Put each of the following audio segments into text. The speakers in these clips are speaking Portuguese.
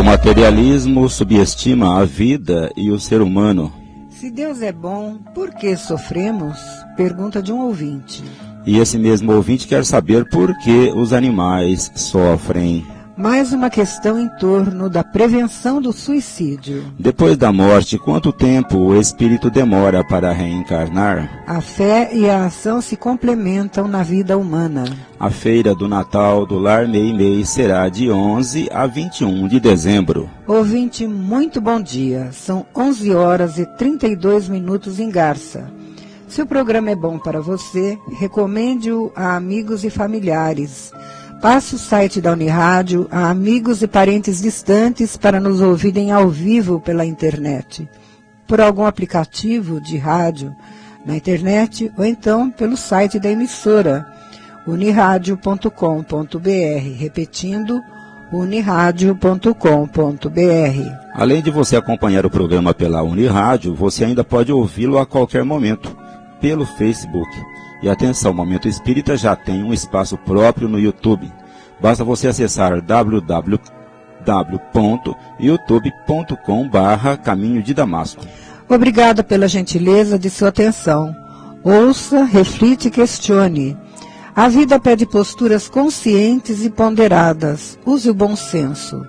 materialismo subestima a vida e o ser humano. Se Deus é bom, por que sofremos? Pergunta de um ouvinte. E esse mesmo ouvinte quer saber por que os animais sofrem. Mais uma questão em torno da prevenção do suicídio. Depois da morte, quanto tempo o espírito demora para reencarnar? A fé e a ação se complementam na vida humana. A feira do Natal do Lar Meimei será de 11 a 21 de dezembro. Ouvinte, muito bom dia. São 11 horas e 32 minutos em Garça. Se o programa é bom para você, recomende-o a amigos e familiares. Passe o site da Unirádio a amigos e parentes distantes para nos ouvirem ao vivo pela internet, por algum aplicativo de rádio na internet ou então pelo site da emissora, uniradio.com.br, repetindo, uniradio.com.br. Além de você acompanhar o programa pela Unirádio, você ainda pode ouvi-lo a qualquer momento pelo Facebook. E atenção, o Momento Espírita já tem um espaço próprio no YouTube. Basta você acessar www.youtube.com/Caminho de Damasco. Obrigada pela gentileza de sua atenção. Ouça, reflite e questione. A vida pede posturas conscientes e ponderadas. Use o bom senso.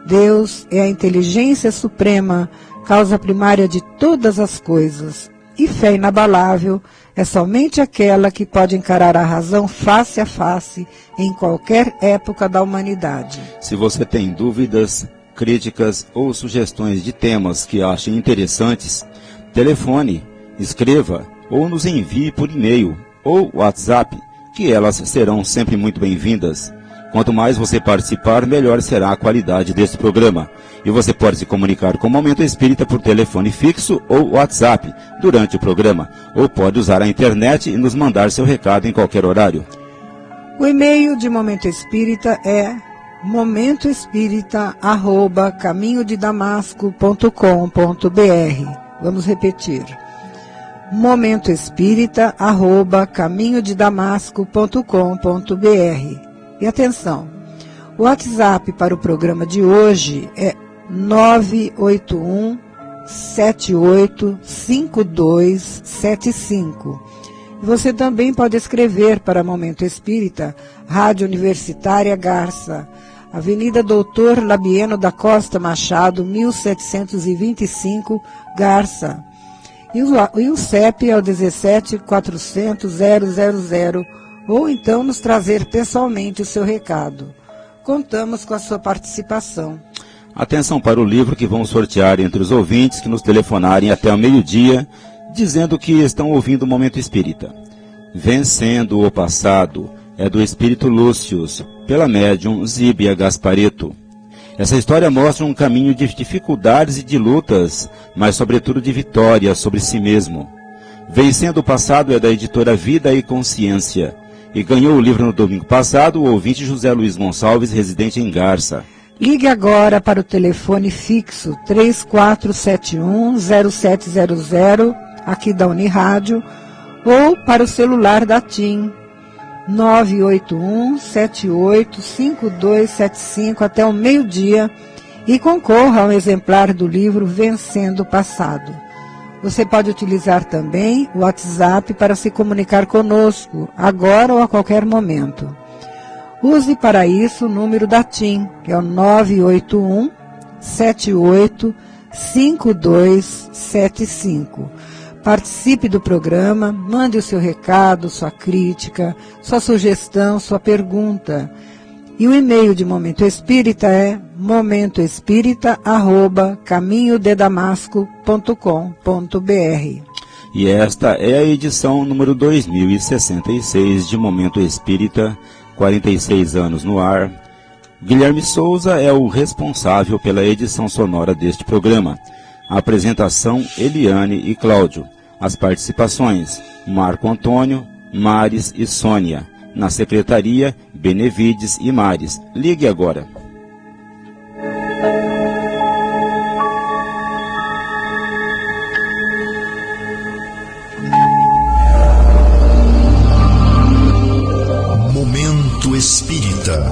Deus é a inteligência suprema, causa primária de todas as coisas. E fé inabalável é somente aquela que pode encarar a razão face a face em qualquer época da humanidade. Se você tem dúvidas, críticas ou sugestões de temas que ache interessantes, telefone, escreva ou nos envie por e-mail ou WhatsApp, que elas serão sempre muito bem-vindas. Quanto mais você participar, melhor será a qualidade deste programa. E você pode se comunicar com o Momento Espírita por telefone fixo ou WhatsApp durante o programa, ou pode usar a internet e nos mandar seu recado em qualquer horário. O e-mail de Momento Espírita é momentoespírita@caminhodedamasco.com.br. Vamos repetir. momentoespírita@caminhodedamasco.com.br. E atenção, o WhatsApp para o programa de hoje é 981-785275. Você também pode escrever para Momento Espírita, Rádio Universitária Garça, Avenida Doutor Labieno da Costa Machado, 1725, Garça. E o CEP é o 17.400.000, ou então nos trazer pessoalmente o seu recado. Contamos com a sua participação. Atenção para o livro que vamos sortear entre os ouvintes que nos telefonarem até o meio-dia, dizendo que estão ouvindo o Momento Espírita. Vencendo o Passado, é do Espírito Lúcius, pela médium Zíbia Gaspareto. Essa história mostra um caminho de dificuldades e de lutas, mas sobretudo de vitória sobre si mesmo. Vencendo o Passado é da editora Vida e Consciência. E ganhou o livro no domingo passado o ouvinte José Luiz Gonçalves, residente em Garça. Ligue agora para o telefone fixo 3471-0700, aqui da Unirádio, ou para o celular da TIM, 981-785275 até o meio-dia, e concorra a um exemplar do livro Vencendo o Passado. Você pode utilizar também o WhatsApp para se comunicar conosco, agora ou a qualquer momento. Use para isso o número da TIM, que é o 981-785275. Participe do programa, mande o seu recado, sua crítica, sua sugestão, sua pergunta. E o e-mail de Momento Espírita é momentoespírita@caminhodedamasco.com.br. E esta é a edição número 2066 de Momento Espírita, 46 anos no ar. Guilherme Souza é o responsável pela edição sonora deste programa. A apresentação, Eliane e Cláudio. As participações, Marco Antônio, Mares e Sônia. Na secretaria, Benevides e Mares. Ligue agora. Momento Espírita.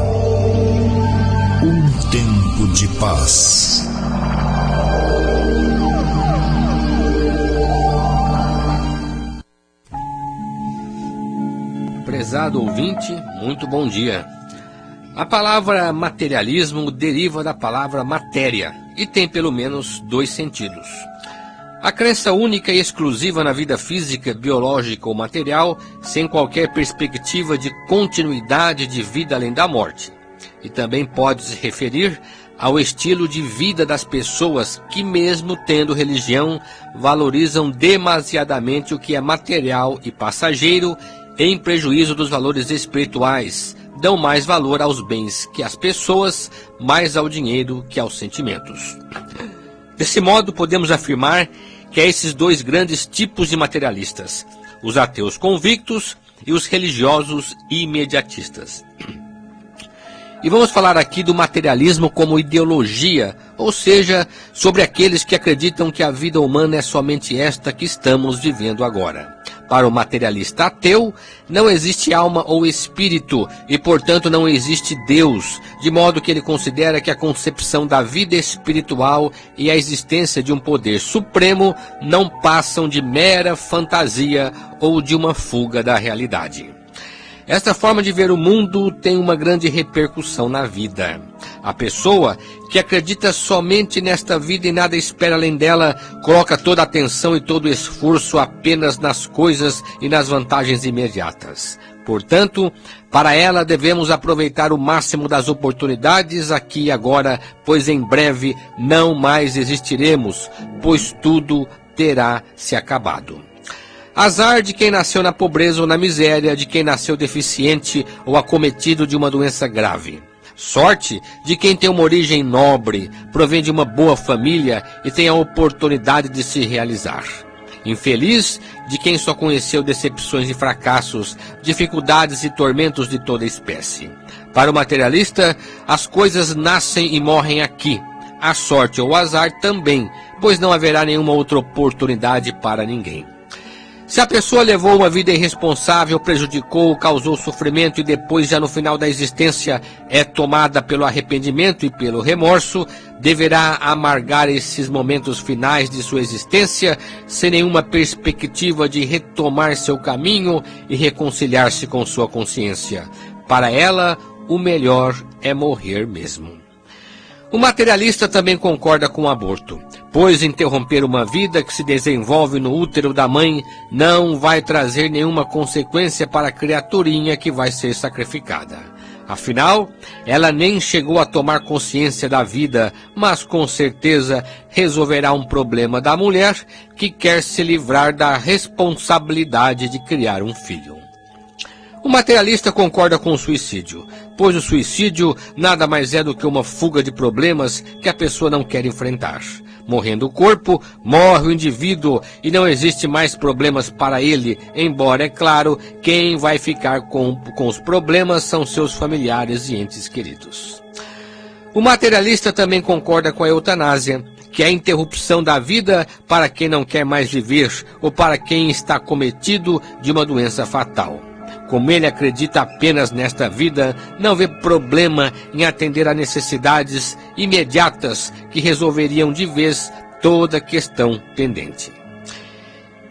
Um tempo de paz. Prezado ouvinte, muito bom dia. A palavra materialismo deriva da palavra matéria e tem pelo menos dois sentidos. A crença única e exclusiva na vida física, biológica ou material, sem qualquer perspectiva de continuidade de vida além da morte. E também pode se referir ao estilo de vida das pessoas que, mesmo tendo religião, valorizam demasiadamente o que é material e passageiro, em prejuízo dos valores espirituais, dão mais valor aos bens que às pessoas, mais ao dinheiro que aos sentimentos. Desse modo, podemos afirmar que há esses dois grandes tipos de materialistas, os ateus convictos e os religiosos imediatistas. E vamos falar aqui do materialismo como ideologia, ou seja, sobre aqueles que acreditam que a vida humana é somente esta que estamos vivendo agora. Para o materialista ateu, não existe alma ou espírito e, portanto, não existe Deus, de modo que ele considera que a concepção da vida espiritual e a existência de um poder supremo não passam de mera fantasia ou de uma fuga da realidade. Esta forma de ver o mundo tem uma grande repercussão na vida. A pessoa que acredita somente nesta vida e nada espera além dela, coloca toda a atenção e todo o esforço apenas nas coisas e nas vantagens imediatas. Portanto, para ela devemos aproveitar o máximo das oportunidades aqui e agora, pois em breve não mais existiremos, pois tudo terá se acabado. Azar de quem nasceu na pobreza ou na miséria, de quem nasceu deficiente ou acometido de uma doença grave. Sorte de quem tem uma origem nobre, provém de uma boa família e tem a oportunidade de se realizar. Infeliz de quem só conheceu decepções e fracassos, dificuldades e tormentos de toda espécie. Para o materialista, as coisas nascem e morrem aqui. A sorte ou o azar também, pois não haverá nenhuma outra oportunidade para ninguém. Se a pessoa levou uma vida irresponsável, prejudicou, causou sofrimento e depois, já no final da existência, é tomada pelo arrependimento e pelo remorso, deverá amargar esses momentos finais de sua existência sem nenhuma perspectiva de retomar seu caminho e reconciliar-se com sua consciência. Para ela, o melhor é morrer mesmo. O materialista também concorda com o aborto, pois interromper uma vida que se desenvolve no útero da mãe não vai trazer nenhuma consequência para a criaturinha que vai ser sacrificada. Afinal, ela nem chegou a tomar consciência da vida, mas com certeza resolverá um problema da mulher que quer se livrar da responsabilidade de criar um filho. O materialista concorda com o suicídio, pois o suicídio nada mais é do que uma fuga de problemas que a pessoa não quer enfrentar. Morrendo o corpo, morre o indivíduo e não existe mais problemas para ele, embora, é claro, quem vai ficar com os problemas são seus familiares e entes queridos. O materialista também concorda com a eutanásia, que é a interrupção da vida para quem não quer mais viver ou para quem está cometido de uma doença fatal. Como ele acredita apenas nesta vida, não vê problema em atender a necessidades imediatas que resolveriam de vez toda questão pendente.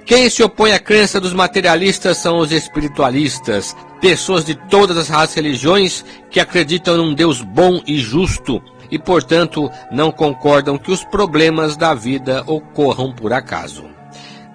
Quem se opõe à crença dos materialistas são os espiritualistas, pessoas de todas as religiões que acreditam num Deus bom e justo e, portanto, não concordam que os problemas da vida ocorram por acaso.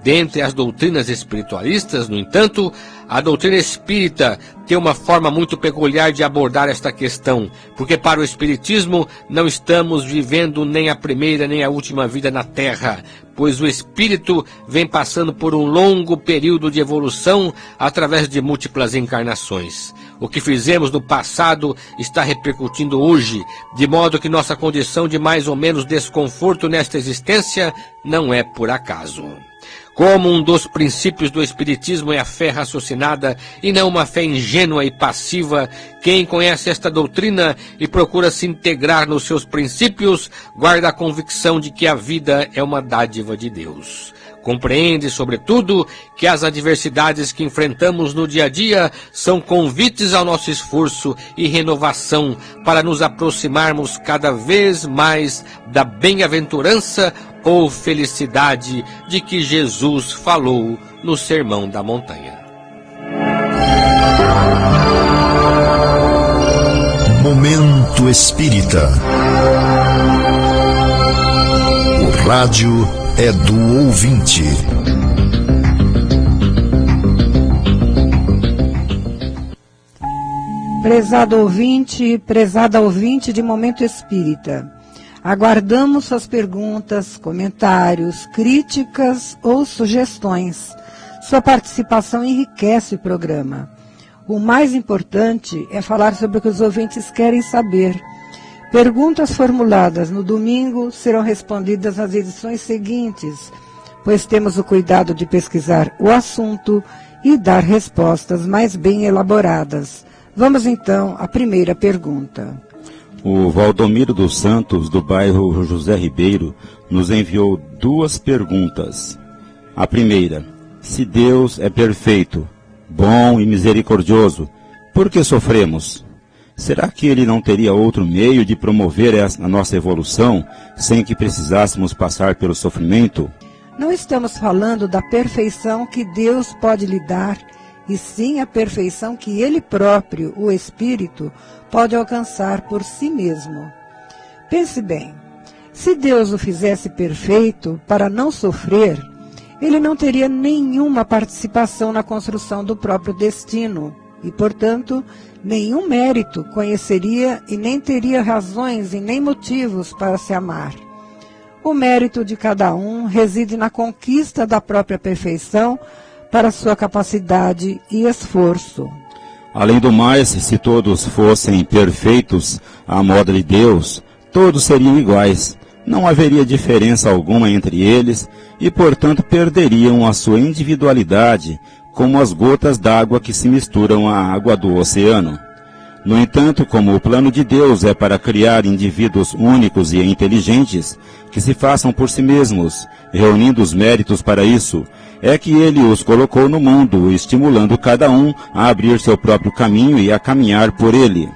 Dentre as doutrinas espiritualistas, no entanto, a doutrina espírita tem uma forma muito peculiar de abordar esta questão, porque para o espiritismo não estamos vivendo nem a primeira nem a última vida na Terra, pois o espírito vem passando por um longo período de evolução através de múltiplas encarnações. O que fizemos no passado está repercutindo hoje, de modo que nossa condição de mais ou menos desconforto nesta existência não é por acaso. Como um dos princípios do Espiritismo é a fé raciocinada e não uma fé ingênua e passiva, quem conhece esta doutrina e procura se integrar nos seus princípios, guarda a convicção de que a vida é uma dádiva de Deus. Compreende, sobretudo, que as adversidades que enfrentamos no dia a dia são convites ao nosso esforço e renovação para nos aproximarmos cada vez mais da bem-aventurança ou felicidade de que Jesus falou no Sermão da Montanha. Momento Espírita. O rádio é do ouvinte. Prezado ouvinte, prezada ouvinte de Momento Espírita, aguardamos suas perguntas, comentários, críticas ou sugestões. Sua participação enriquece o programa. O mais importante é falar sobre o que os ouvintes querem saber. Perguntas formuladas no domingo serão respondidas nas edições seguintes, pois temos o cuidado de pesquisar o assunto e dar respostas mais bem elaboradas. Vamos então à primeira pergunta. O Valdomiro dos Santos, do bairro José Ribeiro, nos enviou 2 perguntas. A primeira: se Deus é perfeito, bom e misericordioso, por que sofremos? Será que ele não teria outro meio de promover a nossa evolução sem que precisássemos passar pelo sofrimento? Não estamos falando da perfeição que Deus pode lhe dar, e sim a perfeição que Ele próprio, o Espírito, pode alcançar por si mesmo. Pense bem, se Deus o fizesse perfeito para não sofrer, Ele não teria nenhuma participação na construção do próprio destino e, portanto, nenhum mérito conheceria e nem teria razões e nem motivos para se amar. O mérito de cada um reside na conquista da própria perfeição para sua capacidade e esforço. Além do mais, se todos fossem perfeitos à moda de Deus, todos seriam iguais. Não haveria diferença alguma entre eles e, portanto, perderiam a sua individualidade, como as gotas d'água que se misturam à água do oceano. No entanto, como o plano de Deus é para criar indivíduos únicos e inteligentes, que se façam por si mesmos, reunindo os méritos para isso, é que Ele os colocou no mundo, estimulando cada um a abrir seu próprio caminho e a caminhar por ele.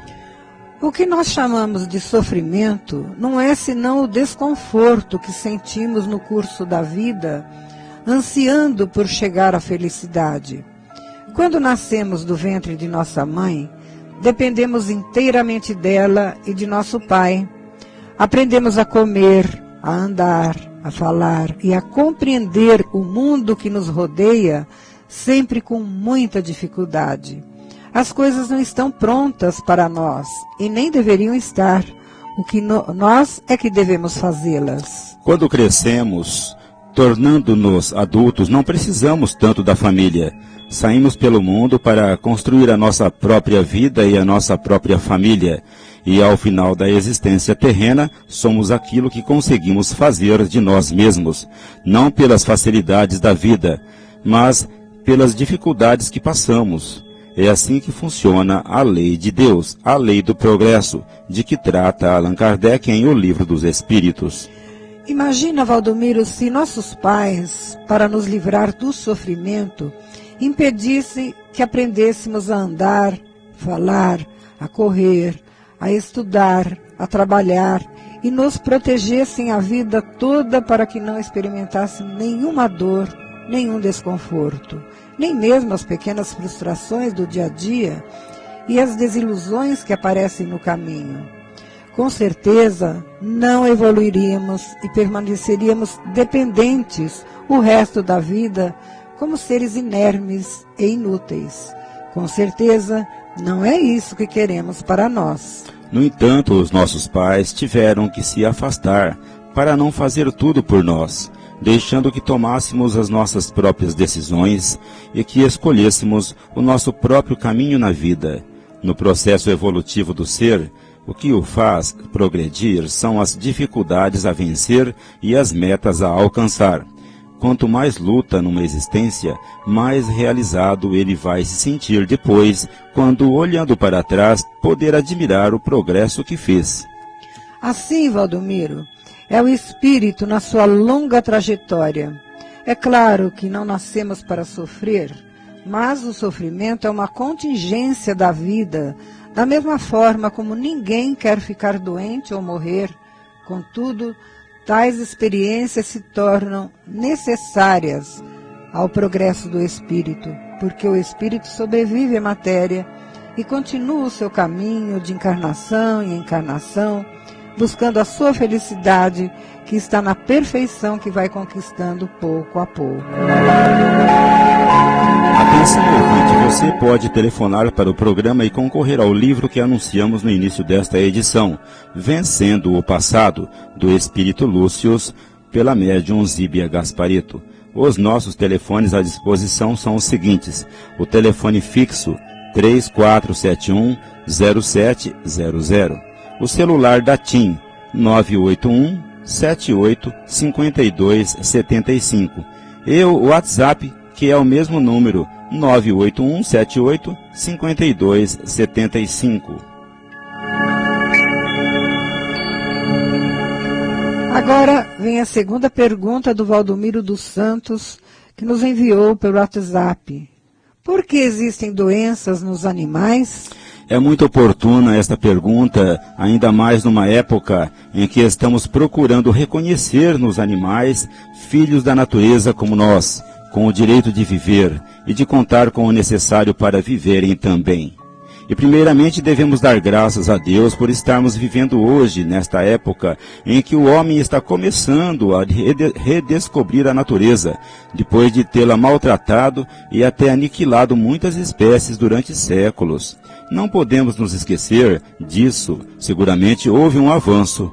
O que nós chamamos de sofrimento não é senão o desconforto que sentimos no curso da vida, ansiando por chegar à felicidade. Quando nascemos do ventre de nossa mãe, dependemos inteiramente dela e de nosso pai. Aprendemos a comer, a andar, a falar e a compreender o mundo que nos rodeia, sempre com muita dificuldade. As coisas não estão prontas para nós e nem deveriam estar. O que nós é que devemos fazê-las. Quando crescemos, tornando-nos adultos, não precisamos tanto da família. Saímos pelo mundo para construir a nossa própria vida e a nossa própria família. E ao final da existência terrena, somos aquilo que conseguimos fazer de nós mesmos, não pelas facilidades da vida, mas pelas dificuldades que passamos. É assim que funciona a lei de Deus, a lei do progresso, de que trata Allan Kardec em O Livro dos Espíritos. Imagina, Valdomiro, se nossos pais, para nos livrar do sofrimento, impedissem que aprendêssemos a andar, falar, a correr, a estudar, a trabalhar e nos protegessem a vida toda para que não experimentassem nenhuma dor, nenhum desconforto, nem mesmo as pequenas frustrações do dia a dia e as desilusões que aparecem no caminho. Com certeza, não evoluiríamos e permaneceríamos dependentes o resto da vida como seres inermes e inúteis. Com certeza, não é isso que queremos para nós. No entanto, os nossos pais tiveram que se afastar para não fazer tudo por nós, deixando que tomássemos as nossas próprias decisões e que escolhêssemos o nosso próprio caminho na vida. No processo evolutivo do ser, o que o faz progredir são as dificuldades a vencer e as metas a alcançar. Quanto mais luta numa existência, mais realizado ele vai se sentir depois, quando, olhando para trás, poder admirar o progresso que fez. Assim, Valdomiro, é o espírito na sua longa trajetória. É claro que não nascemos para sofrer, mas o sofrimento é uma contingência da vida, da mesma forma como ninguém quer ficar doente ou morrer. Contudo, tais experiências se tornam necessárias ao progresso do espírito, porque o espírito sobrevive à matéria e continua o seu caminho de encarnação em encarnação, buscando a sua felicidade, que está na perfeição que vai conquistando pouco a pouco. Atenção, ouvinte, você pode telefonar para o programa e concorrer ao livro que anunciamos no início desta edição, Vencendo o Passado, do Espírito Lúcius, pela médium Zíbia Gasparito. Os nossos telefones à disposição são os seguintes: o telefone fixo 3471-0700, o celular da TIM 981-78-5275 e o WhatsApp, que é o mesmo número, 981-78-5275. Agora vem a segunda pergunta do Valdomiro dos Santos, que nos enviou pelo WhatsApp. Por que existem doenças nos animais? É muito oportuna esta pergunta, ainda mais numa época em que estamos procurando reconhecer nos animais filhos da natureza como nós, com o direito de viver e de contar com o necessário para viverem também. E primeiramente devemos dar graças a Deus por estarmos vivendo hoje, nesta época em que o homem está começando a redescobrir a natureza, depois de tê-la maltratado e até aniquilado muitas espécies durante séculos. Não podemos nos esquecer disso, seguramente houve um avanço.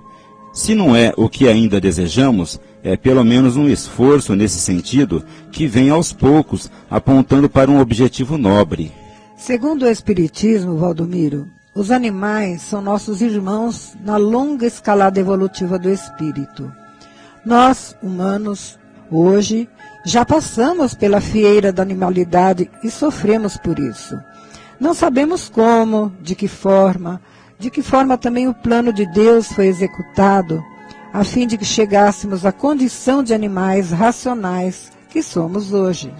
Se não é o que ainda desejamos, é pelo menos um esforço nesse sentido que vem aos poucos, apontando para um objetivo nobre. Segundo o Espiritismo, Valdomiro, os animais são nossos irmãos na longa escalada evolutiva do espírito. Nós, humanos, hoje, já passamos pela fieira da animalidade e sofremos por isso. Não sabemos como, de que forma também o plano de Deus foi executado, a fim de que chegássemos à condição de animais racionais que somos hoje.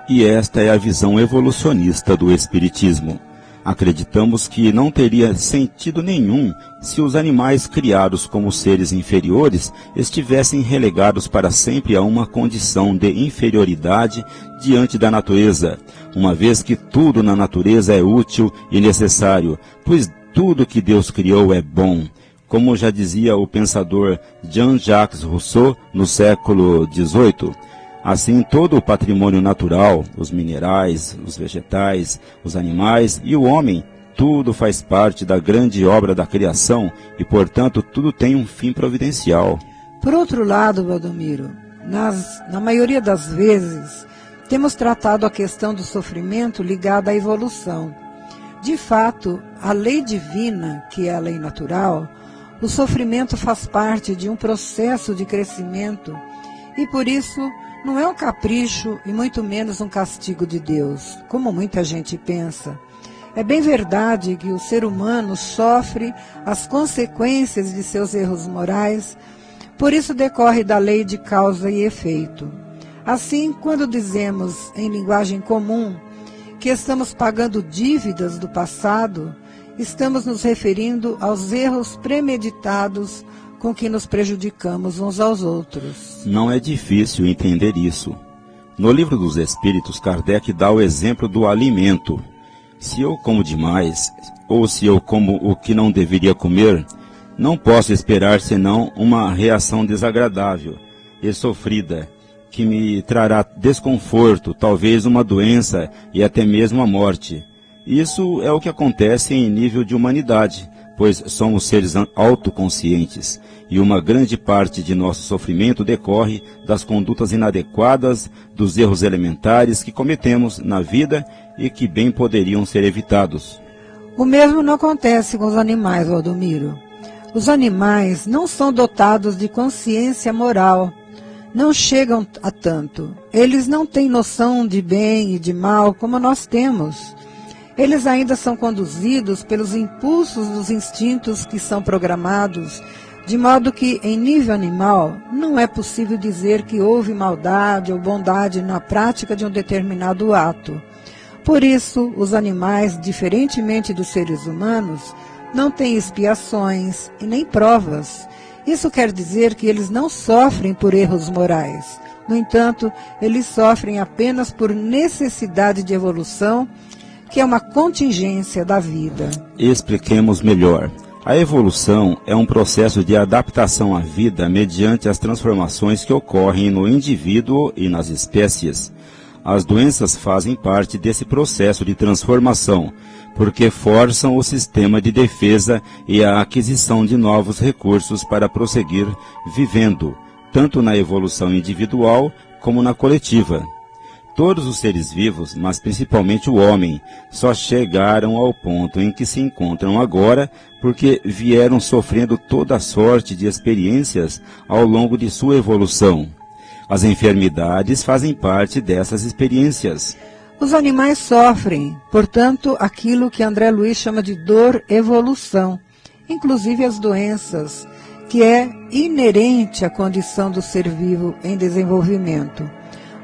E esta é a visão evolucionista do Espiritismo. Acreditamos que não teria sentido nenhum se os animais criados como seres inferiores estivessem relegados para sempre a uma condição de inferioridade diante da natureza, uma vez que tudo na natureza é útil e necessário, pois tudo que Deus criou é bom. Como já dizia o pensador Jean-Jacques Rousseau no século XVIII, assim, todo o patrimônio natural, os minerais, os vegetais, os animais e o homem, tudo faz parte da grande obra da criação e, portanto, tudo tem um fim providencial. Por outro lado, Valdomiro, na maioria das vezes, temos tratado a questão do sofrimento ligada à evolução. De fato, a lei divina, que é a lei natural, o sofrimento faz parte de um processo de crescimento e, por isso, não é um capricho e muito menos um castigo de Deus, como muita gente pensa. É bem verdade que o ser humano sofre as consequências de seus erros morais, por isso decorre da lei de causa e efeito. Assim, quando dizemos em linguagem comum que estamos pagando dívidas do passado, estamos nos referindo aos erros premeditados com que nos prejudicamos uns aos outros. Não é difícil entender isso. No Livro dos Espíritos, Kardec dá o exemplo do alimento. Se eu como demais, ou se eu como o que não deveria comer, não posso esperar senão uma reação desagradável e sofrida, que me trará desconforto, talvez uma doença e até mesmo a morte. Isso é o que acontece em nível de humanidade, pois somos seres autoconscientes, e uma grande parte de nosso sofrimento decorre das condutas inadequadas, dos erros elementares que cometemos na vida e que bem poderiam ser evitados. O mesmo não acontece com os animais, Valdomiro. Os animais não são dotados de consciência moral, não chegam a tanto. Eles não têm noção de bem e de mal como nós temos. Eles ainda são conduzidos pelos impulsos dos instintos que são programados De modo que, em nível animal, não é possível dizer que houve maldade ou bondade na prática de um determinado ato. Por isso, os animais, diferentemente dos seres humanos, não têm expiações e nem provas. Isso quer dizer que eles não sofrem por erros morais. No entanto, eles sofrem apenas por necessidade de evolução, que é uma contingência da vida. Expliquemos melhor. A evolução é um processo de adaptação à vida mediante as transformações que ocorrem no indivíduo e nas espécies. As doenças fazem parte desse processo de transformação, porque forçam o sistema de defesa e a aquisição de novos recursos para prosseguir vivendo, tanto na evolução individual como na coletiva. Todos os seres vivos, mas principalmente o homem, só chegaram ao ponto em que se encontram agora porque vieram sofrendo toda sorte de experiências ao longo de sua evolução. As enfermidades fazem parte dessas experiências. Os animais sofrem, portanto, aquilo que André Luiz chama de dor-evolução, inclusive as doenças, que é inerente à condição do ser vivo em desenvolvimento.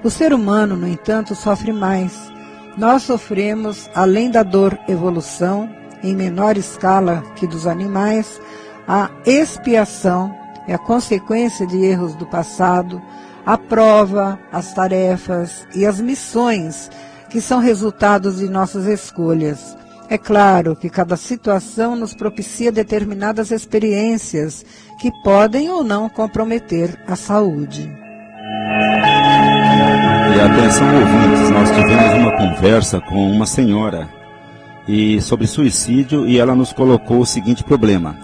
O ser humano, no entanto, sofre mais. Nós sofremos, além da dor-evolução, em menor escala que dos animais, a expiação é a consequência de erros do passado, a prova, as tarefas e as missões que são resultados de nossas escolhas. É claro que cada situação nos propicia determinadas experiências que podem ou não comprometer a saúde. E atenção, ouvintes, nós tivemos uma conversa com uma senhora sobre suicídio e ela nos colocou o seguinte problema.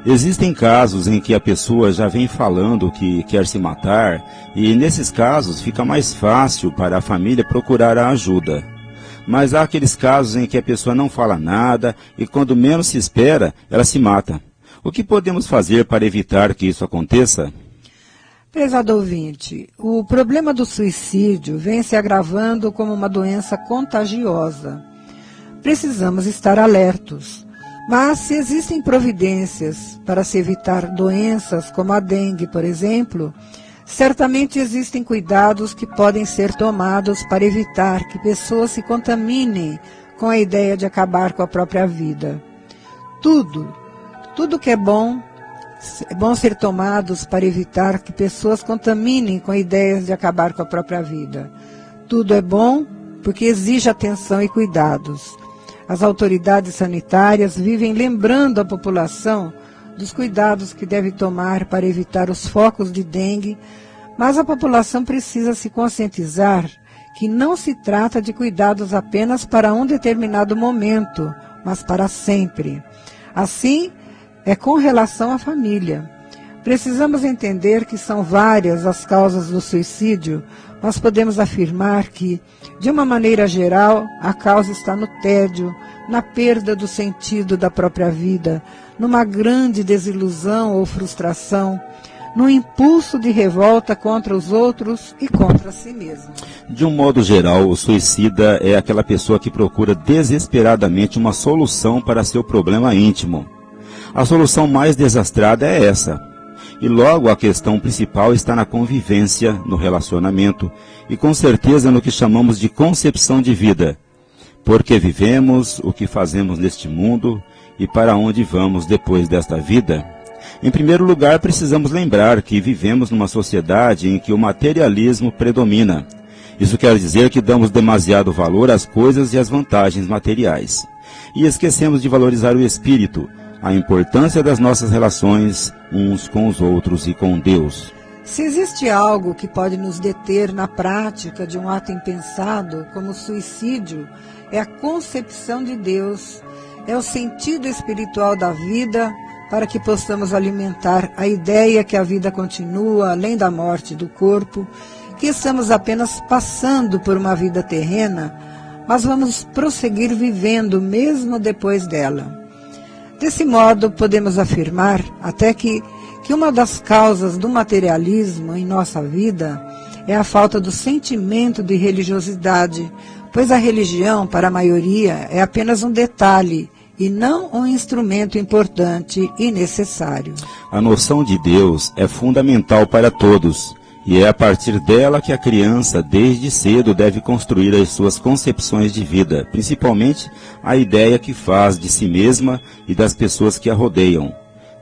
Existem casos em que a pessoa já vem falando que quer se matar e nesses casos fica mais fácil para a família procurar a ajuda. Mas há aqueles casos em que a pessoa não fala nada e quando menos se espera, ela se mata. O que podemos fazer para evitar que isso aconteça? Prezado ouvinte, o problema do suicídio vem se agravando como uma doença contagiosa. Precisamos estar alertos. Mas se existem providências para se evitar doenças como a dengue, por exemplo, certamente existem cuidados que podem ser tomados para evitar que pessoas se contaminem com a ideia de acabar com a própria vida. Tudo que é bom ser tomados para evitar que pessoas contaminem com ideias de acabar com a própria vida. Tudo é bom porque exige atenção e cuidados. As autoridades sanitárias vivem lembrando a população dos cuidados que deve tomar para evitar os focos de dengue, mas a população precisa se conscientizar que não se trata de cuidados apenas para um determinado momento, mas para sempre. Assim, é com relação à família. Precisamos entender que são várias as causas do suicídio, mas podemos afirmar que, de uma maneira geral, a causa está no tédio, na perda do sentido da própria vida, numa grande desilusão ou frustração, no impulso de revolta contra os outros e contra si mesmo. De um modo geral, o suicida é aquela pessoa que procura desesperadamente uma solução para seu problema íntimo. A solução mais desastrada é essa. E logo a questão principal está na convivência, no relacionamento e com certeza no que chamamos de concepção de vida. Porque vivemos, o que fazemos neste mundo e para onde vamos depois desta vida. Em primeiro lugar, precisamos lembrar que vivemos numa sociedade em que o materialismo predomina. Isso quer dizer que damos demasiado valor às coisas e às vantagens materiais. E esquecemos de valorizar o espírito, a importância das nossas relações uns com os outros e com Deus. Se existe algo que pode nos deter na prática de um ato impensado, como o suicídio, é a concepção de Deus, é o sentido espiritual da vida, para que possamos alimentar a ideia que a vida continua além da morte do corpo, que estamos apenas passando por uma vida terrena, mas vamos prosseguir vivendo mesmo depois dela. Desse modo, podemos afirmar até que uma das causas do materialismo em nossa vida é a falta do sentimento de religiosidade, pois a religião, para a maioria, é apenas um detalhe e não um instrumento importante e necessário. A noção de Deus é fundamental para todos, e é a partir dela que a criança, desde cedo, deve construir as suas concepções de vida, principalmente a ideia que faz de si mesma e das pessoas que a rodeiam.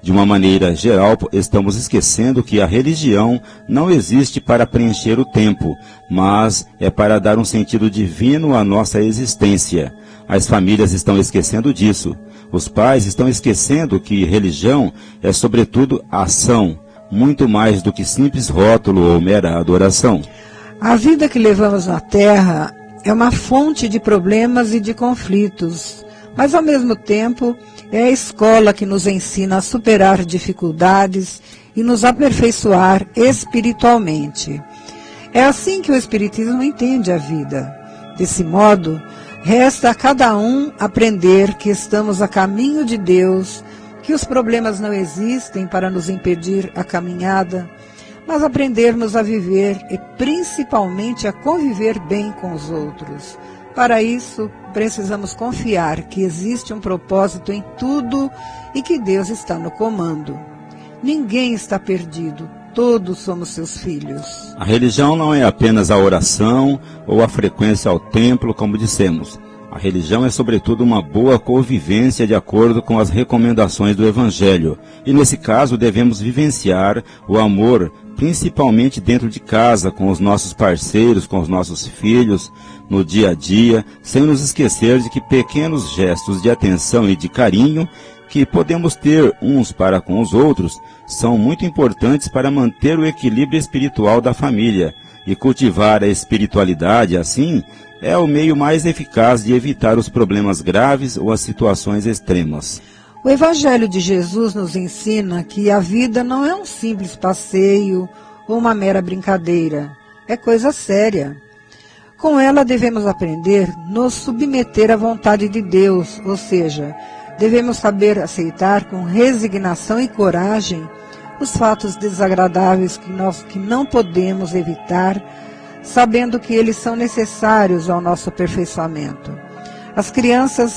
De uma maneira geral, estamos esquecendo que a religião não existe para preencher o tempo, mas é para dar um sentido divino à nossa existência. As famílias estão esquecendo disso. Os pais estão esquecendo que religião é, sobretudo, ação, muito mais do que simples rótulo ou mera adoração. A vida que levamos na Terra é uma fonte de problemas e de conflitos, mas ao mesmo tempo é a escola que nos ensina a superar dificuldades e nos aperfeiçoar espiritualmente. É assim que o Espiritismo entende a vida. Desse modo, resta a cada um aprender que estamos a caminho de Deus, que os problemas não existem para nos impedir a caminhada, mas aprendermos a viver e principalmente a conviver bem com os outros. Para isso, precisamos confiar que existe um propósito em tudo e que Deus está no comando. Ninguém está perdido, todos somos seus filhos. A religião não é apenas a oração ou a frequência ao templo, como dissemos. A religião é, sobretudo, uma boa convivência de acordo com as recomendações do Evangelho. E, nesse caso, devemos vivenciar o amor, principalmente dentro de casa, com os nossos parceiros, com os nossos filhos, no dia a dia, sem nos esquecer de que pequenos gestos de atenção e de carinho que podemos ter uns para com os outros são muito importantes para manter o equilíbrio espiritual da família. E cultivar a espiritualidade, assim, é o meio mais eficaz de evitar os problemas graves ou as situações extremas. O Evangelho de Jesus nos ensina que a vida não é um simples passeio ou uma mera brincadeira. É coisa séria. Com ela devemos aprender a nos submeter à vontade de Deus, ou seja, devemos saber aceitar com resignação e coragem os fatos desagradáveis que não podemos evitar, sabendo que eles são necessários ao nosso aperfeiçoamento. As crianças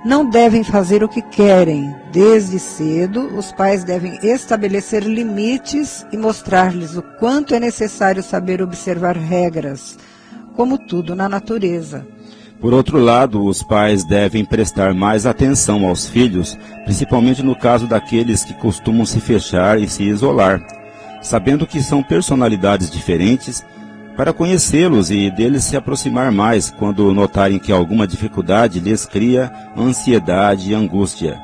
não devem fazer o que querem. Desde cedo, os pais devem estabelecer limites e mostrar-lhes o quanto é necessário saber observar regras, como tudo na natureza. Por outro lado, os pais devem prestar mais atenção aos filhos, principalmente no caso daqueles que costumam se fechar e se isolar, sabendo que são personalidades diferentes, para conhecê-los e deles se aproximar mais quando notarem que alguma dificuldade lhes cria ansiedade e angústia.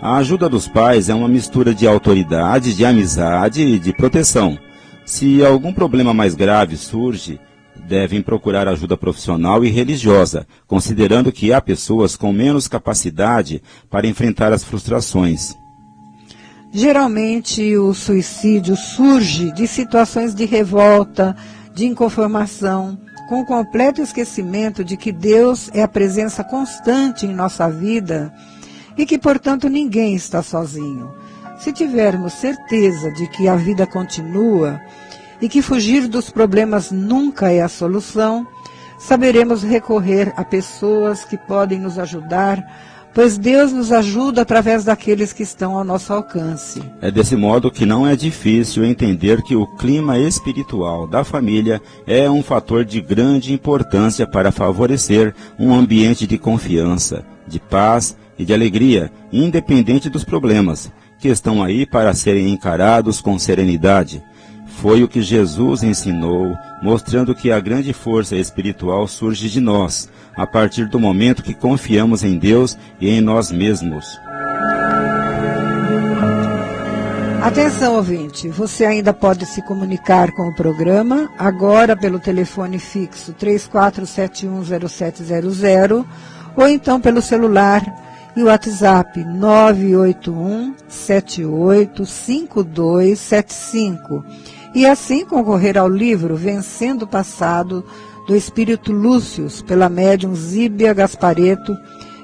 A ajuda dos pais é uma mistura de autoridade, de amizade e de proteção. Se algum problema mais grave surge, devem procurar ajuda profissional e religiosa, considerando que há pessoas com menos capacidade para enfrentar as frustrações. Geralmente, o suicídio surge de situações de revolta, de inconformação, com o completo esquecimento de que Deus é a presença constante em nossa vida e que, portanto, ninguém está sozinho. Se tivermos certeza de que a vida continua e que fugir dos problemas nunca é a solução, saberemos recorrer a pessoas que podem nos ajudar, pois Deus nos ajuda através daqueles que estão ao nosso alcance. É desse modo que não é difícil entender que o clima espiritual da família é um fator de grande importância para favorecer um ambiente de confiança, de paz e de alegria, independente dos problemas, que estão aí para serem encarados com serenidade. Foi o que Jesus ensinou, mostrando que a grande força espiritual surge de nós, a partir do momento que confiamos em Deus e em nós mesmos. Atenção, ouvinte, você ainda pode se comunicar com o programa, agora pelo telefone fixo 34710700, ou então pelo celular e o WhatsApp 981785275. E assim concorrer ao livro Vencendo o Passado, do Espírito Lúcius, pela médium Zíbia Gaspareto,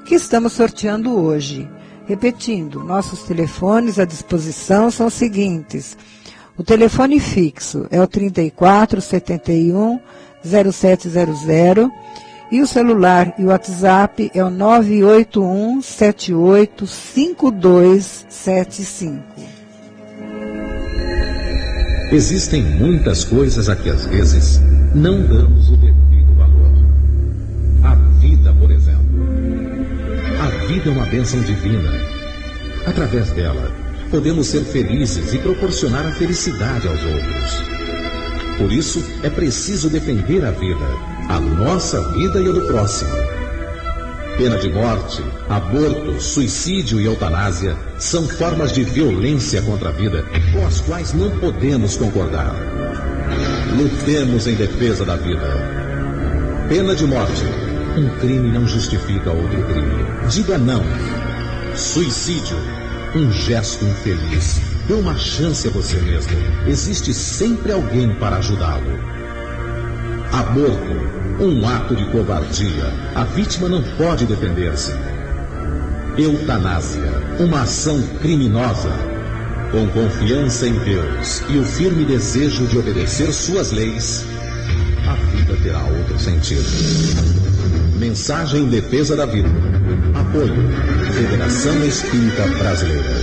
que estamos sorteando hoje. Repetindo, nossos telefones à disposição são os seguintes. O telefone fixo é o 3471-0700 E o celular e o WhatsApp é o 981-785275. Existem muitas coisas a que às vezes não damos o devido valor. A vida, por exemplo. A vida é uma bênção divina. Através dela, podemos ser felizes e proporcionar a felicidade aos outros. Por isso, é preciso defender a vida, a nossa vida e a do próximo. Pena de morte, aborto, suicídio e eutanásia são formas de violência contra a vida com as quais não podemos concordar. Lutemos em defesa da vida. Pena de morte. Um crime não justifica outro crime. Diga não. Suicídio. Um gesto infeliz. Dê uma chance a você mesmo. Existe sempre alguém para ajudá-lo. Aborto. Um ato de covardia. A vítima não pode defender-se. Eutanásia. Uma ação criminosa. Com confiança em Deus e o firme desejo de obedecer suas leis, a vida terá outro sentido. Mensagem em defesa da vida. Apoio. Federação Espírita Brasileira.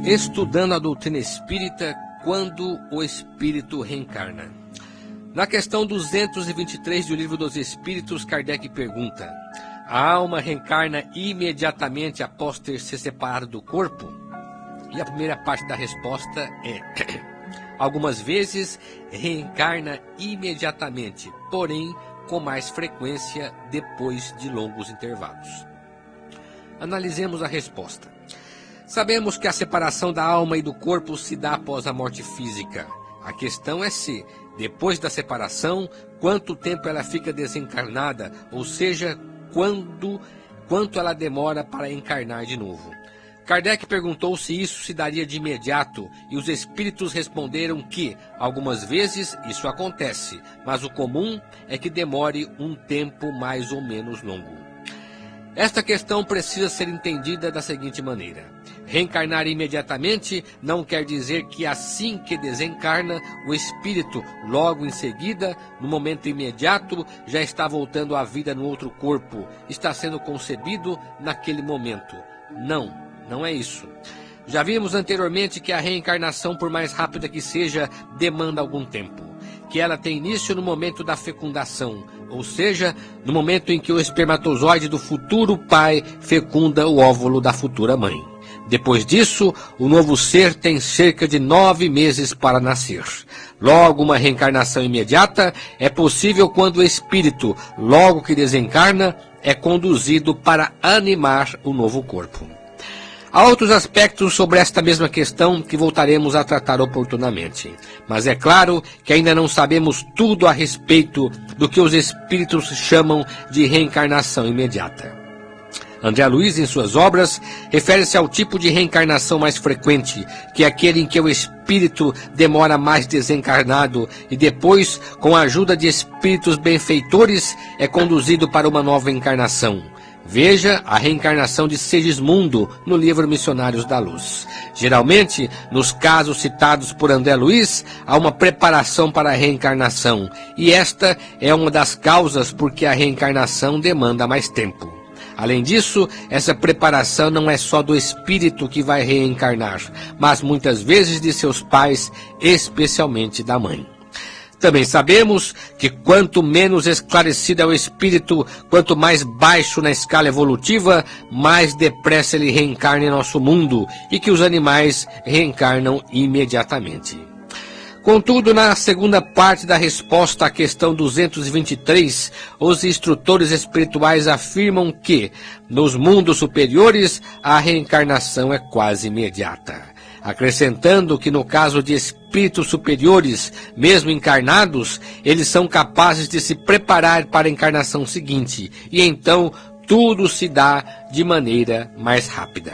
Estudando a doutrina espírita, quando o espírito reencarna. Na questão 223 do Livro dos Espíritos, Kardec pergunta: a alma reencarna imediatamente após ter se separado do corpo? E a primeira parte da resposta é: algumas vezes reencarna imediatamente, porém com mais frequência depois de longos intervalos. Analisemos a resposta. Sabemos que a separação da alma e do corpo se dá após a morte física. A questão é se, depois da separação, quanto tempo ela fica desencarnada, ou seja, quanto ela demora para encarnar de novo. Kardec perguntou se isso se daria de imediato, e os espíritos responderam que, algumas vezes, isso acontece, mas o comum é que demore um tempo mais ou menos longo. Esta questão precisa ser entendida da seguinte maneira: reencarnar imediatamente não quer dizer que assim que desencarna, o espírito, logo em seguida, no momento imediato, já está voltando à vida no outro corpo, está sendo concebido naquele momento. Não é isso. Já vimos anteriormente que a reencarnação, por mais rápida que seja, demanda algum tempo. Que ela tem início no momento da fecundação, ou seja, no momento em que o espermatozoide do futuro pai fecunda o óvulo da futura mãe. Depois disso, o novo ser tem cerca de 9 meses para nascer. Logo, uma reencarnação imediata é possível quando o espírito, logo que desencarna, é conduzido para animar o novo corpo. Há outros aspectos sobre esta mesma questão que voltaremos a tratar oportunamente. Mas é claro que ainda não sabemos tudo a respeito do que os espíritos chamam de reencarnação imediata. André Luiz, em suas obras, refere-se ao tipo de reencarnação mais frequente, que é aquele em que o espírito demora mais desencarnado e depois, com a ajuda de espíritos benfeitores, é conduzido para uma nova encarnação. Veja a reencarnação de Segismundo no livro Missionários da Luz. Geralmente, nos casos citados por André Luiz, há uma preparação para a reencarnação, e esta é uma das causas por que a reencarnação demanda mais tempo. Além disso, essa preparação não é só do espírito que vai reencarnar, mas muitas vezes de seus pais, especialmente da mãe. Também sabemos que quanto menos esclarecido é o espírito, quanto mais baixo na escala evolutiva, mais depressa ele reencarna em nosso mundo, e que os animais reencarnam imediatamente. Contudo, na segunda parte da resposta à questão 223, os instrutores espirituais afirmam que, nos mundos superiores, a reencarnação é quase imediata. Acrescentando que no caso de espíritos superiores, mesmo encarnados, eles são capazes de se preparar para a encarnação seguinte, e então tudo se dá de maneira mais rápida.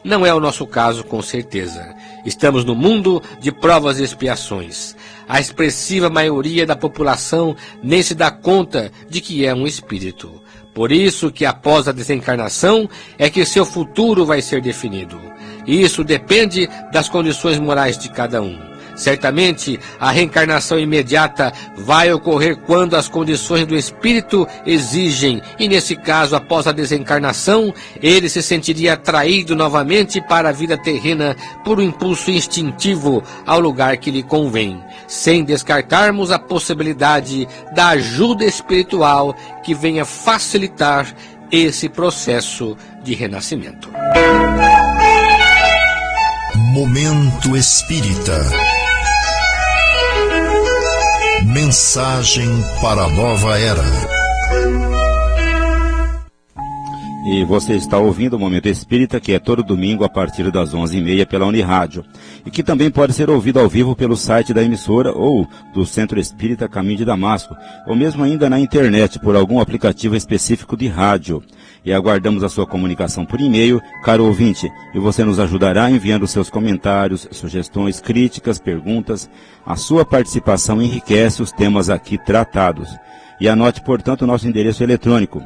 Não é o nosso caso, com certeza. Estamos no mundo de provas e expiações. A expressiva maioria da população nem se dá conta de que é um espírito. Por isso que após a desencarnação é que seu futuro vai ser definido. Isso depende das condições morais de cada um. Certamente, a reencarnação imediata vai ocorrer quando as condições do espírito exigem, e nesse caso, após a desencarnação, ele se sentiria atraído novamente para a vida terrena por um impulso instintivo ao lugar que lhe convém, sem descartarmos a possibilidade da ajuda espiritual que venha facilitar esse processo de renascimento. Momento Espírita. Mensagem para a nova era. E você está ouvindo o Momento Espírita, que é todo domingo a partir das 11h30 pela Unirádio, e que também pode ser ouvido ao vivo pelo site da emissora ou do Centro Espírita Caminho de Damasco, ou mesmo ainda na internet por algum aplicativo específico de rádio. E aguardamos a sua comunicação por e-mail, caro ouvinte, e você nos ajudará enviando seus comentários, sugestões, críticas, perguntas. A sua participação enriquece os temas aqui tratados. E anote, portanto, o nosso endereço eletrônico: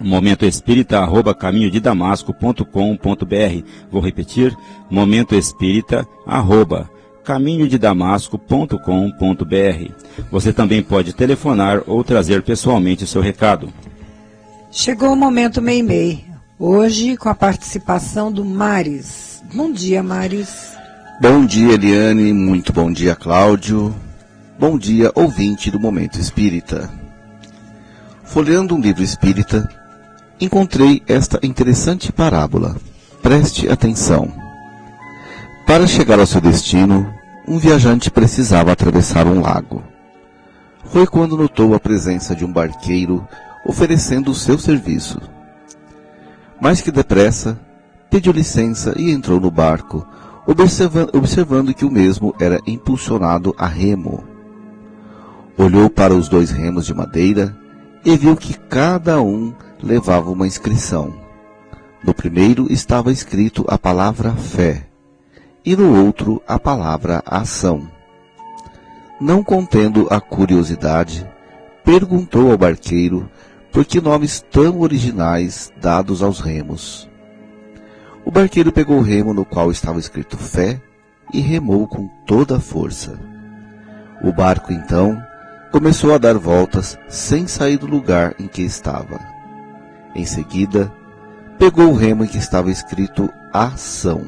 momentoespírita@caminhodedamasco.com.br. Vou repetir: momentoespírita@caminhodedamasco.com.br. Você também pode telefonar ou trazer pessoalmente o seu recado. Chegou o Momento Meimei, hoje com a participação do Maris. Bom dia, Maris. Bom dia, Eliane. Muito bom dia, Cláudio. Bom dia, ouvinte do Momento Espírita. Folheando um livro espírita, encontrei esta interessante parábola. Preste atenção. Para chegar ao seu destino, um viajante precisava atravessar um lago. Foi quando notou a presença de um barqueiro oferecendo o seu serviço. Mais que depressa, pediu licença e entrou no barco, observando que o mesmo era impulsionado a remo. Olhou para os 2 remos de madeira e viu que cada um levava uma inscrição. No primeiro estava escrito a palavra fé, e no outro a palavra ação. Não contendo a curiosidade, perguntou ao barqueiro por que nomes tão originais dados aos remos. O barqueiro pegou o remo no qual estava escrito fé e remou com toda a força. O barco, então, começou a dar voltas sem sair do lugar em que estava. Em seguida, pegou o remo em que estava escrito ação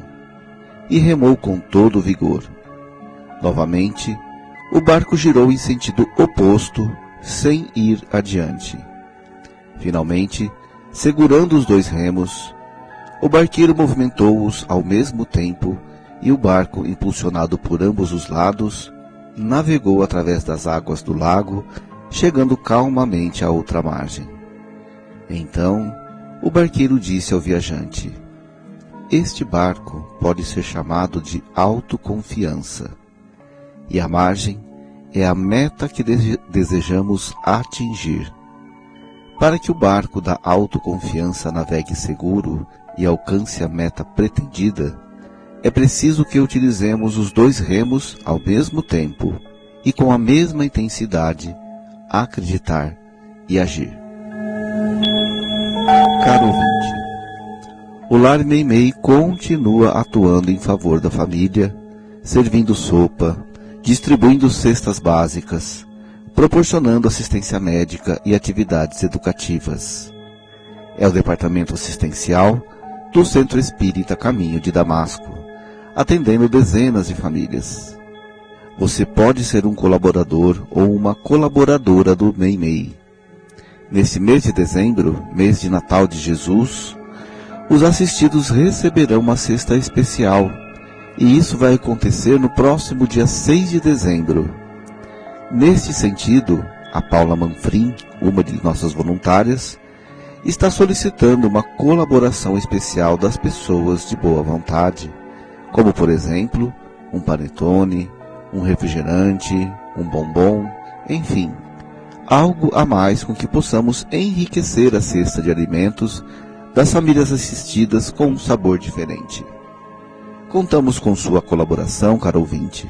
e remou com todo o vigor. Novamente, o barco girou em sentido oposto, sem ir adiante. Finalmente, segurando os 2 remos, o barqueiro movimentou-os ao mesmo tempo e o barco, impulsionado por ambos os lados, navegou através das águas do lago, chegando calmamente à outra margem. Então, o barqueiro disse ao viajante: "Este barco pode ser chamado de autoconfiança, e a margem é a meta que desejamos atingir. Para que o barco da autoconfiança navegue seguro e alcance a meta pretendida, é preciso que utilizemos os 2 remos ao mesmo tempo e com a mesma intensidade, acreditar e agir." Caro ouvinte, o Lar Meimei continua atuando em favor da família, servindo sopa, distribuindo cestas básicas, proporcionando assistência médica e atividades educativas. É o departamento assistencial do Centro Espírita Caminho de Damasco, atendendo dezenas de famílias. Você pode ser um colaborador ou uma colaboradora do Meimei. Nesse mês de dezembro, mês de Natal de Jesus, os assistidos receberão uma cesta especial, e isso vai acontecer no próximo dia 6 de dezembro. Neste sentido, a Paula Manfrim, uma de nossas voluntárias, está solicitando uma colaboração especial das pessoas de boa vontade, como, por exemplo, um panetone, um refrigerante, um bombom, enfim, algo a mais com que possamos enriquecer a cesta de alimentos das famílias assistidas com um sabor diferente. Contamos com sua colaboração, caro ouvinte,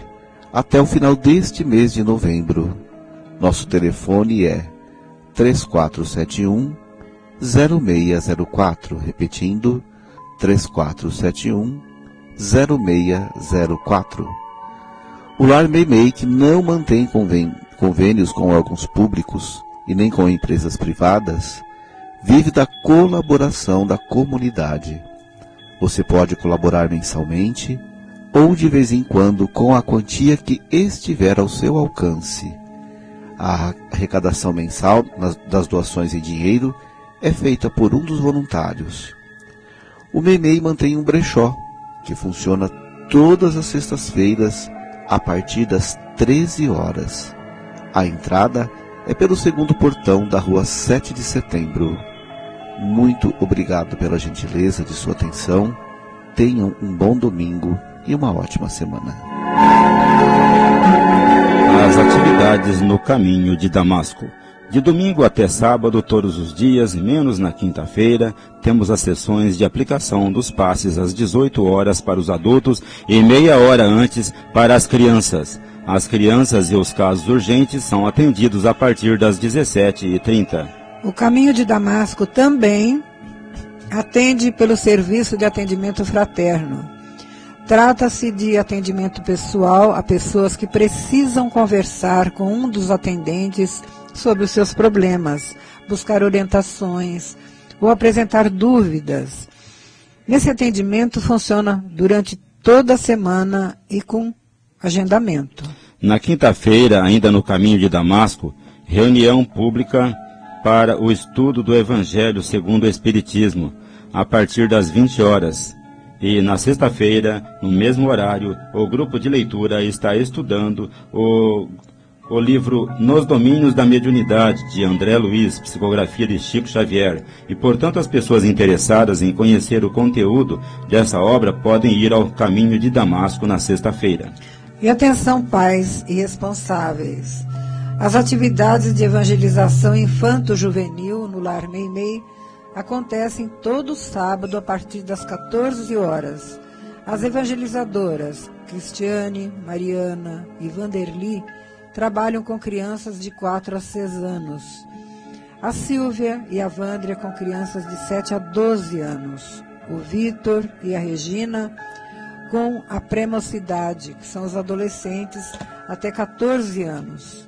até o final deste mês de novembro. Nosso telefone é 3471-0604, repetindo, 3471-0604. O Lar Meimei, que não mantém convênios com órgãos públicos e nem com empresas privadas, vive da colaboração da comunidade. Você pode colaborar mensalmente ou de vez em quando com a quantia que estiver ao seu alcance. A arrecadação mensal das doações em dinheiro é feita por um dos voluntários. O Meimei mantém um brechó, que funciona todas as sextas-feiras a partir das 13 horas. A entrada é pelo segundo portão da rua 7 de setembro. Muito obrigado pela gentileza de sua atenção. Tenham um bom domingo e uma ótima semana. As atividades no caminho de Damasco. De domingo até sábado, todos os dias, menos na quinta-feira, temos as sessões de aplicação dos passes às 18 horas para os adultos e meia hora antes para as crianças. As crianças e os casos urgentes são atendidos a partir das 17h30. O Caminho de Damasco também atende pelo serviço de atendimento fraterno. Trata-se de atendimento pessoal a pessoas que precisam conversar com um dos atendentes sobre os seus problemas, buscar orientações ou apresentar dúvidas. Esse atendimento funciona durante toda a semana e com agendamento. Na quinta-feira, ainda no Caminho de Damasco, reunião pública para o estudo do Evangelho segundo o Espiritismo, a partir das 20 horas. E na sexta-feira, no mesmo horário, o grupo de leitura está estudando o livro Nos Domínios da Mediunidade, de André Luiz, psicografia de Chico Xavier. E, portanto, as pessoas interessadas em conhecer o conteúdo dessa obra podem ir ao Caminho de Damasco na sexta-feira. E atenção, pais e responsáveis. As atividades de evangelização infanto-juvenil no Lar Meimei acontecem todo sábado a partir das 14 horas. As evangelizadoras Cristiane, Mariana e Vanderli trabalham com crianças de 4 a 6 anos. A Silvia e a Vândria com crianças de 7 a 12 anos. O Vitor e a Regina com a pré-mocidade, que são os adolescentes até 14 anos.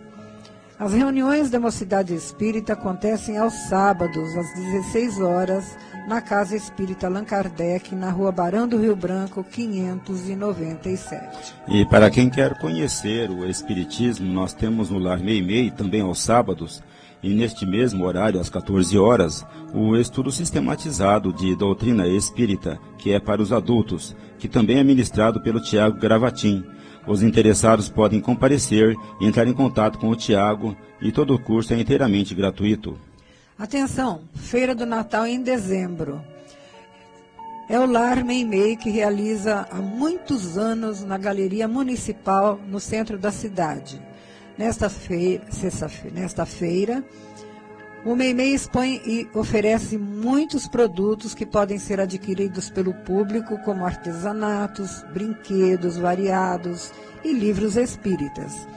As reuniões da Mocidade Espírita acontecem aos sábados, às 16 horas, na Casa Espírita Allan Kardec, na Rua Barão do Rio Branco, 597. E para quem quer conhecer o Espiritismo, nós temos no Lar Meimei, também aos sábados, e neste mesmo horário, às 14 horas, o estudo sistematizado de doutrina espírita, que é para os adultos, que também é ministrado pelo Tiago Gravatin. Os interessados podem comparecer e entrar em contato com o Tiago, e todo o curso é inteiramente gratuito. Atenção, Feira do Natal em dezembro. É o Lar Meimei que realiza há muitos anos na Galeria Municipal, no centro da cidade. Nesta feira, o Meimei expõe e oferece muitos produtos que podem ser adquiridos pelo público, como artesanatos, brinquedos variados e livros espíritas.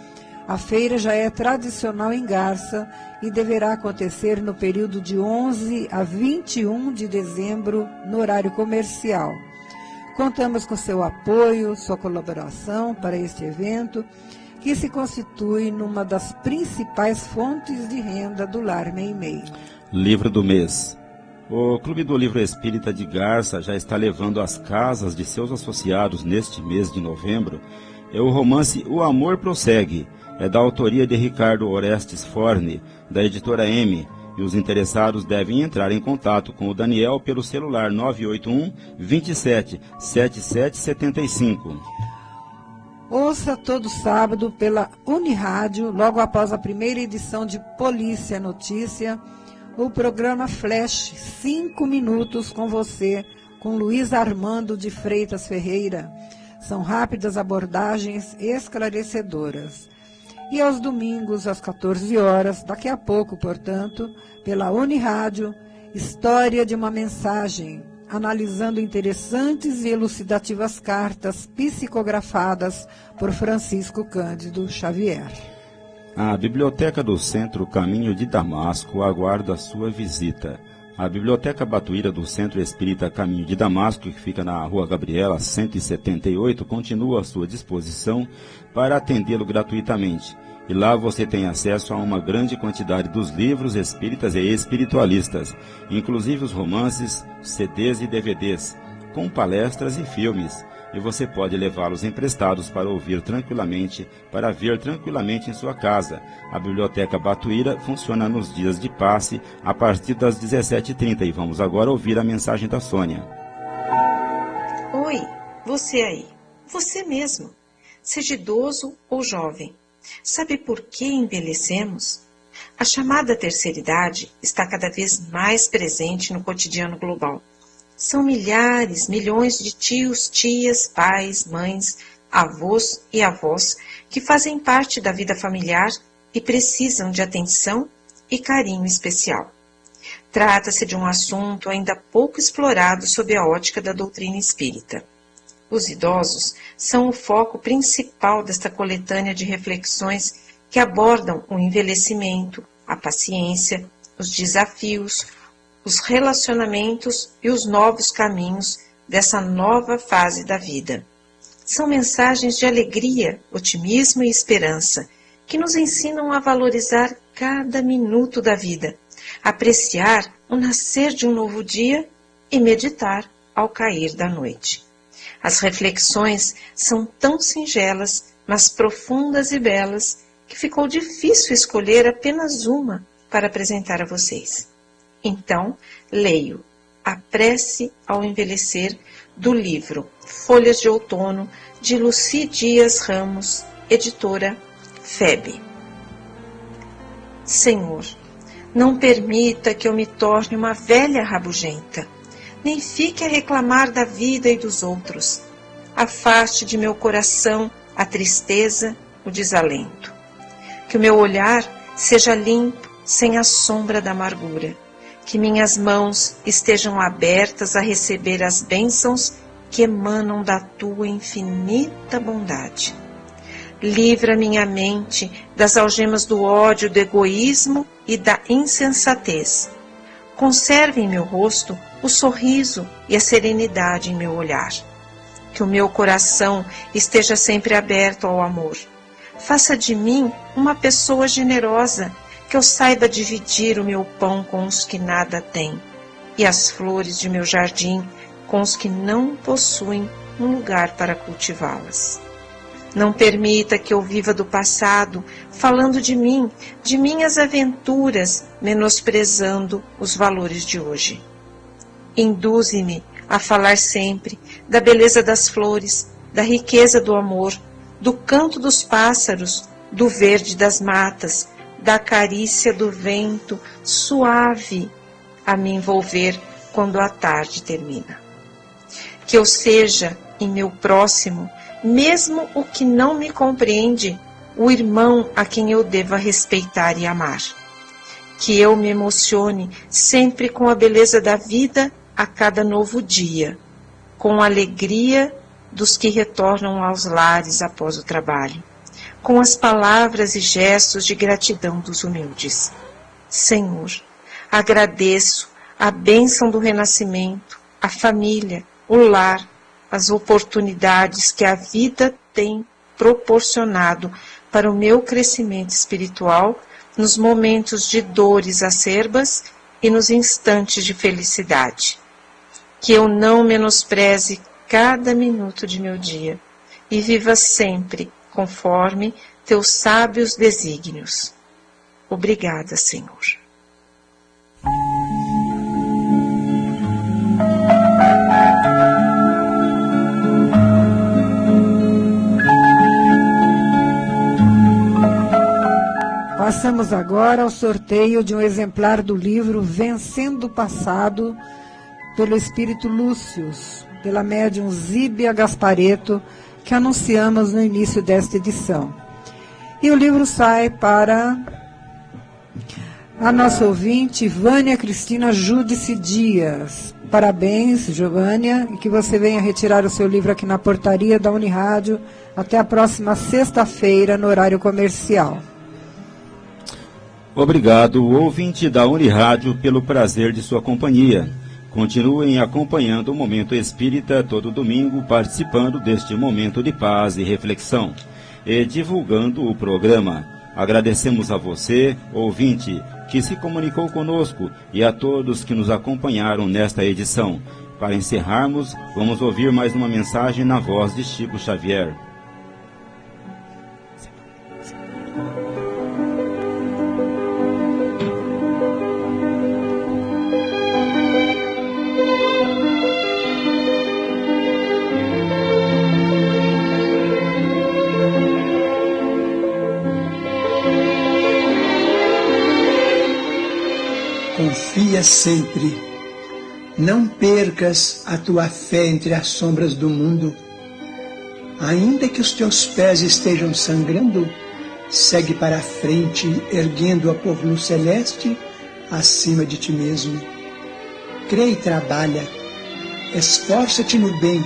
A feira já é tradicional em Garça e deverá acontecer no período de 11 a 21 de dezembro, no horário comercial. Contamos com seu apoio, sua colaboração para este evento, que se constitui numa das principais fontes de renda do Lar Meimei. Livro do mês. O Clube do Livro Espírita de Garça já está levando às casas de seus associados neste mês de novembro o romance O Amor Prossegue. É da autoria de Ricardo Orestes Forne, da editora M, e os interessados devem entrar em contato com o Daniel pelo celular 981 27 7775. Ouça todo sábado pela Unirádio, logo após a primeira edição de Polícia Notícia, o programa Flash 5 minutos com você, com Luiz Armando de Freitas Ferreira. São rápidas abordagens esclarecedoras. E aos domingos, às 14 horas, daqui a pouco, portanto, pela Unirádio, História de uma Mensagem, analisando interessantes e elucidativas cartas psicografadas por Francisco Cândido Xavier. A Biblioteca do Centro Caminho de Damasco aguarda a sua visita. A Biblioteca Batuíra do Centro Espírita Caminho de Damasco, que fica na Rua Gabriela 178, continua à sua disposição para atendê-lo gratuitamente. E lá você tem acesso a uma grande quantidade dos livros espíritas e espiritualistas, inclusive os romances, CDs e DVDs, com palestras e filmes. E você pode levá-los emprestados para ouvir tranquilamente, para ver tranquilamente em sua casa. A Biblioteca Batuíra funciona nos dias de passe a partir das 17h30. E vamos agora ouvir a mensagem da Sônia. Oi, você aí, você mesmo, seja idoso ou jovem. Sabe por que envelhecemos? A chamada terceira idade está cada vez mais presente no cotidiano global. São milhares, milhões de tios, tias, pais, mães, avós e avós que fazem parte da vida familiar e precisam de atenção e carinho especial. Trata-se de um assunto ainda pouco explorado sob a ótica da doutrina espírita. Os idosos são o foco principal desta coletânea de reflexões que abordam o envelhecimento, a paciência, os desafios, os relacionamentos e os novos caminhos dessa nova fase da vida. São mensagens de alegria, otimismo e esperança que nos ensinam a valorizar cada minuto da vida, apreciar o nascer de um novo dia e meditar ao cair da noite. As reflexões são tão singelas, mas profundas e belas, que ficou difícil escolher apenas uma para apresentar a vocês. Então, leio A Prece ao Envelhecer, do livro Folhas de Outono, de Lucy Dias Ramos, editora FEB. Senhor, não permita que eu me torne uma velha rabugenta, nem fique a reclamar da vida e dos outros. Afaste de meu coração a tristeza, o desalento. Que o meu olhar seja limpo, sem a sombra da amargura. Que minhas mãos estejam abertas a receber as bênçãos que emanam da tua infinita bondade. Livra minha mente das algemas do ódio, do egoísmo e da insensatez. Conserve em meu rosto o sorriso e a serenidade em meu olhar. Que o meu coração esteja sempre aberto ao amor. Faça de mim uma pessoa generosa, que eu saiba dividir o meu pão com os que nada têm, e as flores de meu jardim com os que não possuem um lugar para cultivá-las. Não permita que eu viva do passado, falando de mim, de minhas aventuras, menosprezando os valores de hoje. Induze-me a falar sempre da beleza das flores, da riqueza do amor, do canto dos pássaros, do verde das matas, da carícia do vento suave a me envolver quando a tarde termina. Que eu seja, em meu próximo, mesmo o que não me compreende, o irmão a quem eu deva respeitar e amar. Que eu me emocione sempre com a beleza da vida a cada novo dia, com a alegria dos que retornam aos lares após o trabalho, com as palavras e gestos de gratidão dos humildes. Senhor, agradeço a bênção do renascimento, a família, o lar, as oportunidades que a vida tem proporcionado para o meu crescimento espiritual nos momentos de dores acerbas e nos instantes de felicidade. Que eu não menospreze cada minuto de meu dia e viva sempre conforme teus sábios desígnios. Obrigada, Senhor. Passamos agora ao sorteio de um exemplar do livro Vencendo o Passado, pelo Espírito Lúcius, pela médium Zíbia Gaspareto, que anunciamos no início desta edição. E o livro sai para a nossa ouvinte, Vânia Cristina Júdice Dias. Parabéns, Giovânia, e que você venha retirar o seu livro aqui na portaria da Unirádio até a próxima sexta-feira, no horário comercial. Obrigado, ouvinte da Unirádio, pelo prazer de sua companhia. Continuem acompanhando o Momento Espírita todo domingo, participando deste momento de paz e reflexão e divulgando o programa. Agradecemos a você, ouvinte, que se comunicou conosco e a todos que nos acompanharam nesta edição. Para encerrarmos, vamos ouvir mais uma mensagem na voz de Chico Xavier. Confia sempre. Não percas a tua fé entre as sombras do mundo. Ainda que os teus pés estejam sangrando, segue para a frente, erguendo-a por luz celeste acima de ti mesmo. Crê e trabalha. Esforça-te no bem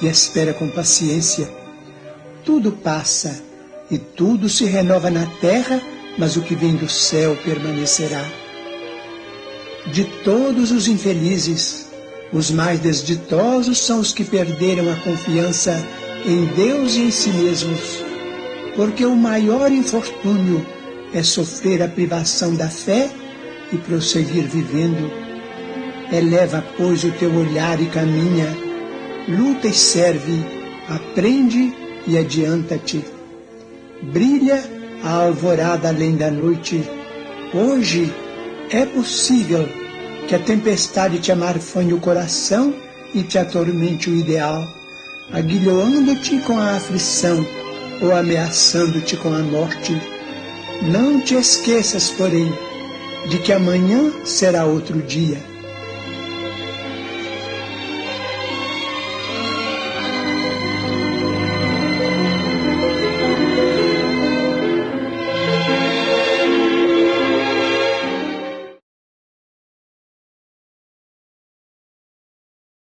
e espera com paciência. Tudo passa e tudo se renova na terra, mas o que vem do céu permanecerá. De todos os infelizes, os mais desditosos são os que perderam a confiança em Deus e em si mesmos, porque o maior infortúnio é sofrer a privação da fé e prosseguir vivendo. Eleva, pois, o teu olhar e caminha, luta e serve, aprende e adianta-te. Brilha a alvorada além da noite. Hoje é possível que a tempestade te amarfanhe o coração e te atormente o ideal, aguilhoando-te com a aflição ou ameaçando-te com a morte. Não te esqueças, porém, de que amanhã será outro dia.